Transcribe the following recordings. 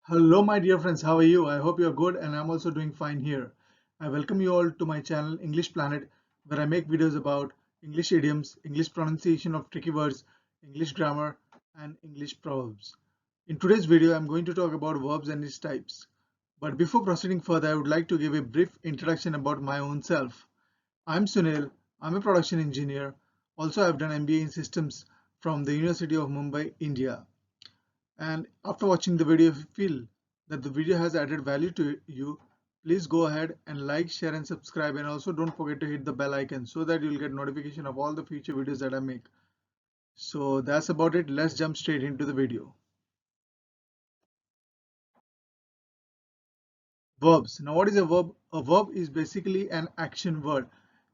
Hello, my dear friends. How are you? I hope you are good, and I'm also doing fine here. I welcome you all to my channel, English Planet, where I make videos about English idioms, English pronunciation of tricky words, English grammar, and English proverbs. In today's video, I'm going to talk about verbs and its types. But before proceeding further, I would like to give a brief introduction about my own self. I'm Sunil. I'm a production engineer. Also, I've done MBA in systems from the University of Mumbai, India. And after watching the video, if you feel that the video has added value to you, please go ahead and like, share and subscribe, and also don't forget to hit the bell icon so that you'll get notification of all the future videos that I make. So that's about it. Let's jump straight into the video. Verbs. Now what is a verb? A verb is basically an action word.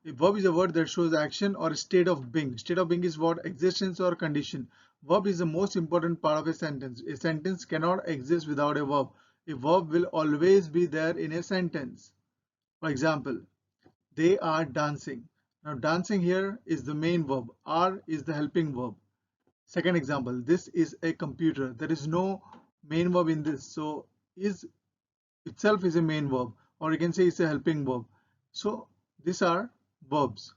A verb is a word that shows action or a state of being. State of being is what? Existence or condition. Verb is the most important part of a sentence. A sentence cannot exist without a verb. A verb will always be there in a sentence. For example, they are dancing. Now dancing here is the main verb. Are is the helping verb. Second example, this is a computer. There is no main verb in this. So is itself is a main verb, or you can say it's a helping verb. So these are verbs.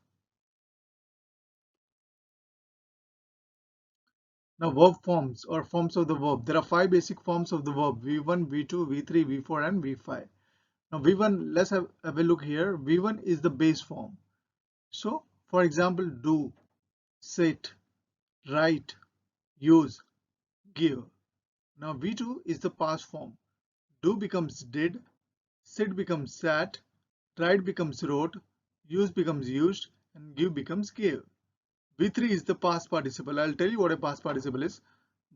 Now verb forms or forms of the verb. There are five basic forms of the verb: V1, V2, V3, V4 and V5. Now V1, let's have a look here. V1 is the base form. So for example, do, sit, write, use, give. Now V2 is the past form. Do becomes did, sit becomes sat, write becomes wrote, use becomes used, and give becomes gave. V3 is the past participle. I'll tell you what a past participle is,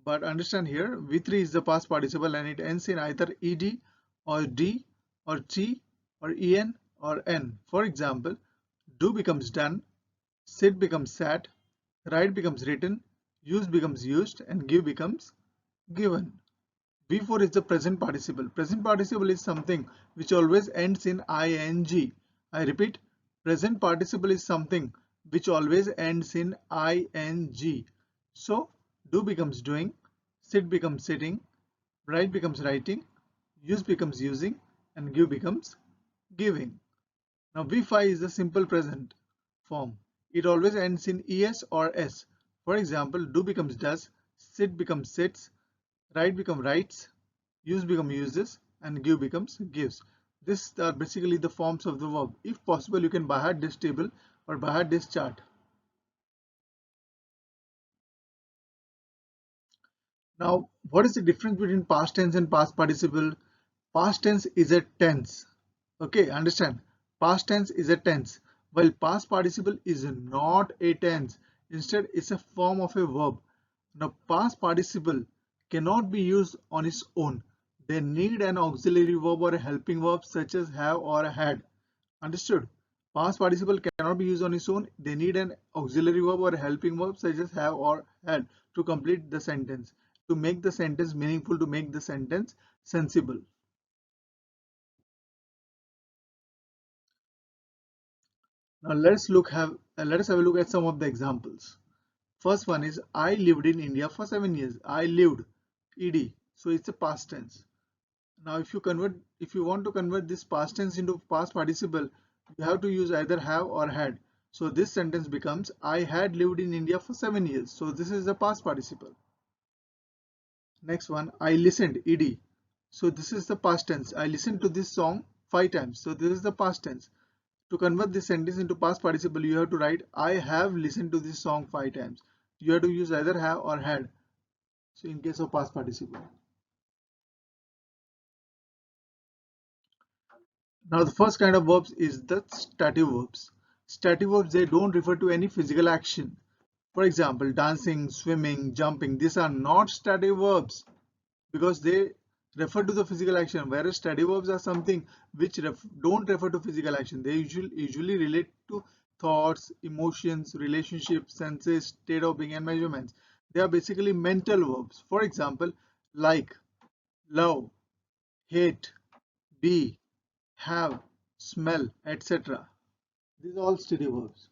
but understand here V3 is the past participle and it ends in either ed or d or t or en or n. For example, do becomes done, sit becomes sat, write becomes written, use becomes used, and give becomes given. V4 is the present participle. Present participle is something which always ends in ing. I repeat, present participle is something which always ends in ing. So, do becomes doing, sit becomes sitting, write becomes writing, use becomes using, and give becomes giving. Now, V5 is the simple present form. It always ends in es or s. For example, do becomes does, sit becomes sits, write becomes writes, use becomes uses, and give becomes gives. These are basically the forms of the verb. If possible, you can by heart this table or by heart this chart. Now, what is the difference between past tense and past participle? Past tense is a tense. Okay, understand? Past tense is a tense, while past participle is not a tense. Instead, it's a form of a verb. Now, past participle cannot be used on its own. They need an auxiliary verb or a helping verb such as have or had. Understood? Past participle cannot be used on its own. They need an auxiliary verb or a helping verb such as have or had to complete the sentence, to make the sentence meaningful, to make the sentence sensible. Now let us have a look at some of the examples. First one is I lived in India for 7 years. I lived, ed, so it's a past tense. Now if you want to convert this past tense into past participle, you have to use either have or had. So this sentence becomes I had lived in India for 7 years. So this is the past participle. Next one, I listened, ed. So this is the past tense. I listened to this song 5 times. So this is the past tense. To convert this sentence into past participle, you have to write I have listened to this song 5 times. You have to use either have or had. So in case of past participle. Now the first kind of verbs is the stative verbs. Stative verbs, they don't refer to any physical action. For example, dancing, swimming, jumping, these are not stative verbs because they refer to the physical action, whereas stative verbs are something which don't refer to physical action. They usually relate to thoughts, emotions, relationships, senses, state of being and measurements. They are basically mental verbs. For example, like, love, hate, be, have, smell, etc. These are all stative verbs.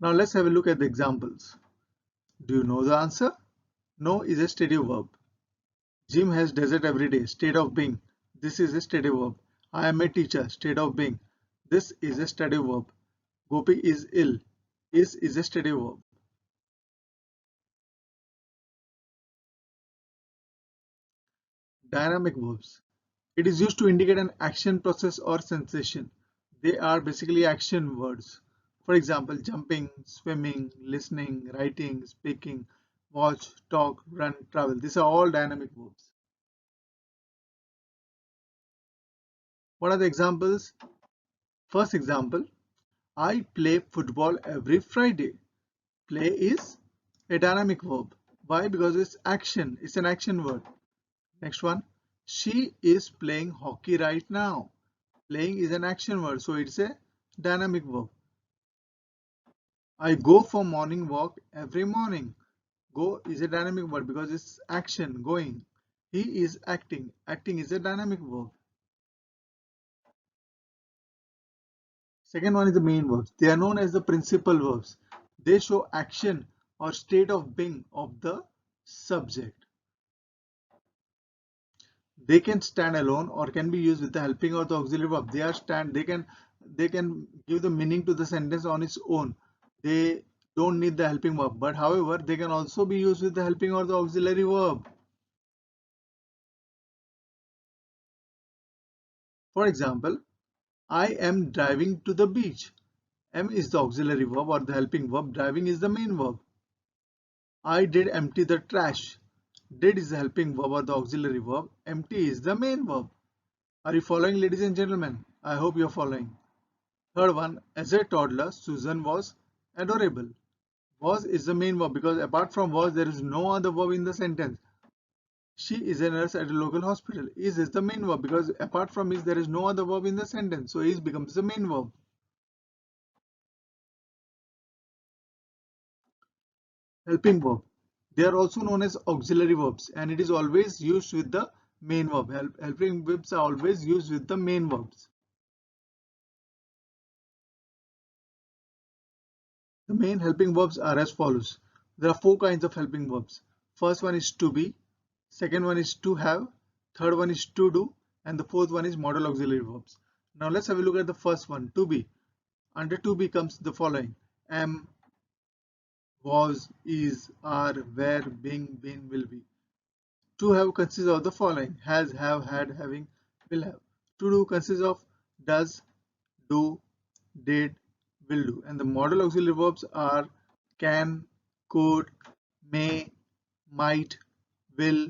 Now let's have a look at the examples. Do you know the answer? No is a stative verb. Jim has desert every day. State of being. This is a stative verb. I am a teacher. State of being. This is a stative verb. Gopi is ill. Is a stative verb. Dynamic verbs. It is used to indicate an action, process, or sensation. They are basically action words. For example, jumping, swimming, listening, writing, speaking, watch, talk, run, travel. These are all dynamic verbs. What are the examples? First example, I play football every Friday. Play is a dynamic verb. Why? Because it's action. It's an action word. Next one, she is playing hockey right now. Playing is an action word, so it's a dynamic verb. I go for morning walk every morning. Go is a dynamic verb because it's action, going. He is acting. Acting is a dynamic verb. Second one is the main verbs. They are known as the principal verbs. They show action or state of being of the subject. They can stand alone or can be used with the helping or the auxiliary verb. They can give the meaning to the sentence on its own. They don't need the helping verb, but however they can also be used with the helping or the auxiliary verb. For example, I am driving to the beach. Am is the auxiliary verb or the helping verb. Driving is the main verb. I did empty the trash. Did is the helping verb or the auxiliary verb. Empty is the main verb. Are you following, ladies and gentlemen? I hope you're following. Third one, as a toddler, Susan was adorable. Was is the main verb because apart from was, there is no other verb in the sentence. She is a nurse at a local hospital. Is the main verb because apart from is, there is no other verb in the sentence. So is becomes the main verb. Helping verb. They are also known as auxiliary verbs and it is always used with the main verb. Helping verbs are always used with the main verbs. The main helping verbs are as follows. There are four kinds of helping verbs. First one is to be, second one is to have, third one is to do, and the fourth one is modal auxiliary verbs. Now let's have a look at the first one, to be. Under to be comes the following: am, was, is, are, were, being, been, will be. To have consists of the following: has, have, had, having, will have. To do consists of does, do, did, will do. And the modal auxiliary verbs are can, could, may, might, will,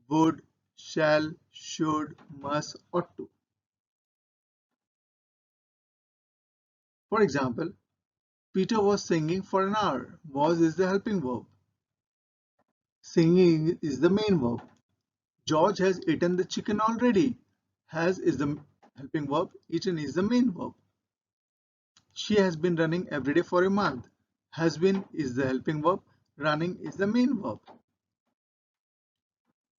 would, shall, should, must, ought to. For example, Peter was singing for an hour. Was is the helping verb. Singing is the main verb. George has eaten the chicken already. Has is the helping verb. Eaten is the main verb. She has been running every day for a month. Has been is the helping verb. Running is the main verb.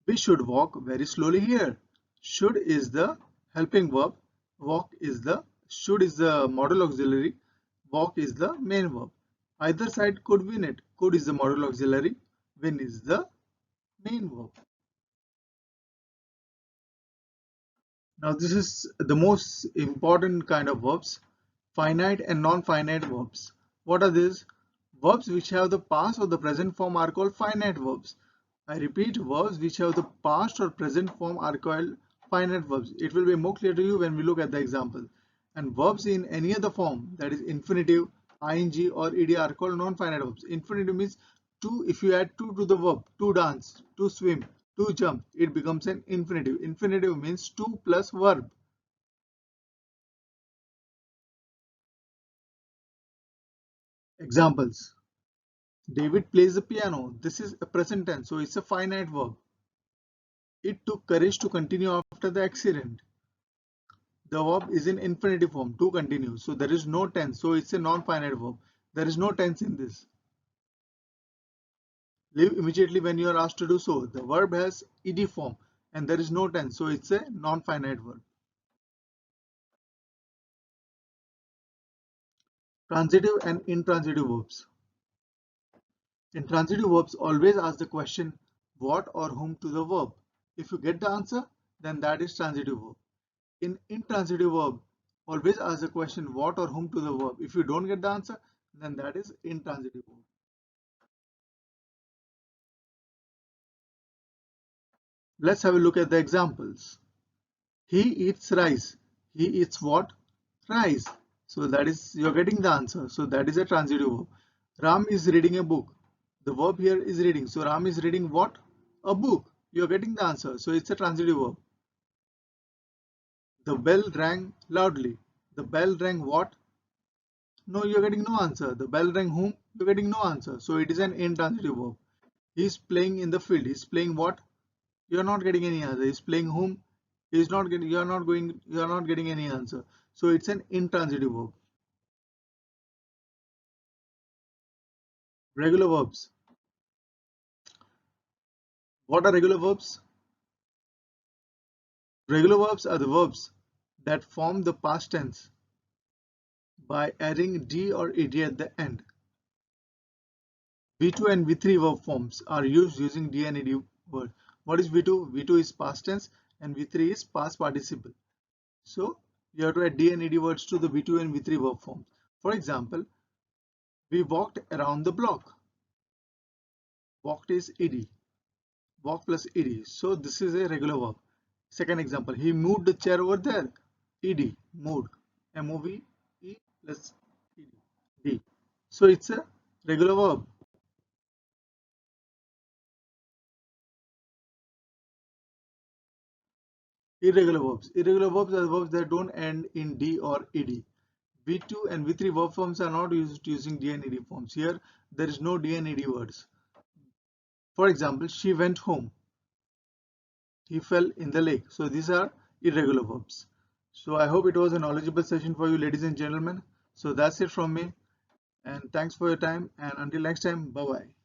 We should walk very slowly here. Should is the helping verb. Walk is the should is the modal auxiliary. Walk is the main verb. Either side could win it. Could is the modal auxiliary. Win is the main verb. Now this is the most important kind of verbs. Finite and non-finite verbs. What are these? Verbs which have the past or the present form are called finite verbs. I repeat, verbs which have the past or present form are called finite verbs. It will be more clear to you when we look at the example. And verbs in any other form, that is infinitive, ing or ed, are called non-finite verbs. Infinitive means to, if you add to the verb, to dance, to swim, to jump, it becomes an infinitive. Infinitive means to plus verb. Examples. David plays the piano. This is a present tense, so it's a finite verb. It took courage to continue after the accident. The verb is in infinitive form, to continue. So there is no tense, so it's a non-finite verb. There is no tense in this. Leave immediately when you are asked to do so. The verb has ed form and there is no tense, so it's a non-finite verb. Transitive and intransitive verbs. Intransitive verbs always ask the question what or whom to the verb. If you get the answer, then that is transitive verb. In intransitive verb, always ask the question what or whom to the verb. If you don't get the answer, then that is intransitive verb. Let's have a look at the examples. He eats rice. He eats what? Rice. So that is, you're getting the answer. So that is a transitive verb. Ram is reading a book. The verb here is reading. So Ram is reading what? A book. You're getting the answer. So it's a transitive verb. The bell rang loudly. The bell rang what? No, you're getting no answer. The bell rang whom? You're getting no answer. So it is an intransitive verb. He's playing in the field. He's playing what? You're not getting any answer. He's playing whom? He's not getting. You're not getting any answer. So it's an intransitive verb. Regular verbs. What are regular verbs? Regular verbs are the verbs that form the past tense by adding d or ed at the end. V2 and V3 verb forms are used using d and ed word. What is V2? V2 is past tense and V3 is past participle. So you have to add d and ed words to the V2 and V3 verb forms. For example, we walked around the block. Walked is ed. Walk plus ed. So this is a regular verb. Second example, he moved the chair over there. Ed, moved. M-O-V-E plus ed. D. So it's a regular verb. Irregular verbs. Irregular verbs are verbs that don't end in D or ed. V2 and V3 verb forms are not used using D and ed forms. Here there is no D and ed words. For example, she went home. He fell in the lake. So these are irregular verbs. So I hope it was a knowledgeable session for you, ladies and gentlemen. So that's it from me, and thanks for your time, and until next time, bye bye.